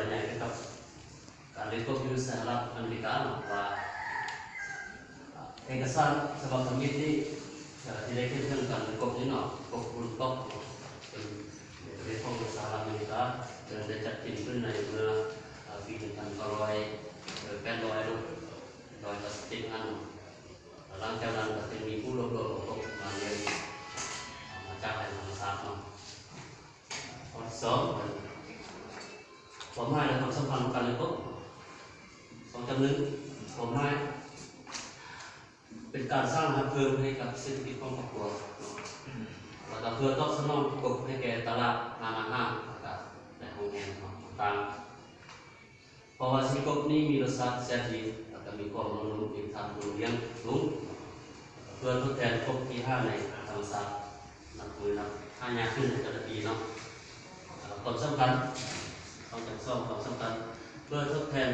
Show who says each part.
Speaker 1: ใหญ่นะครับการเรียนกบอยู่สหรัฐอเมริกาว่าเอกสารฉบับสมิธที่ที่ได้ขึ้นเรื่องการเรียนกบนี้เนาะกบรุ่นกบเป็นเรียนของสหรัฐอเมริกาได้จัดกินขึ้นในเมื่อปี1900ลูก110อันหลังจากนั้นก็จะมีผู้รวบรวมกบมาเรียนมาจากแหล่งธรรมชาติเนาะข้อสองความหมายและความสัมพันธ์ของการเรียนกบ2.1ความหมายเป็นการสร้างเพิ่มให้กับเศรษฐกิจของครอบครัวแล้วก็เพื่อตอบสนองกบให้แก่ตลาดร้านอาหารและโรงแรมต่างๆเพราะว่าสิกบนี้มีรสชาติแซ่บดีแล้วก็มีความนุ่มมีทางดูเลี้ยงสูงเพื่อทดแทนกบที่5ในธรรมชาตินับมือนับ5 ยากขึ้นในแต่ละปีเนาะความสำคัญต้องจัดซ่อมความสำคัญเพื่อทดแทน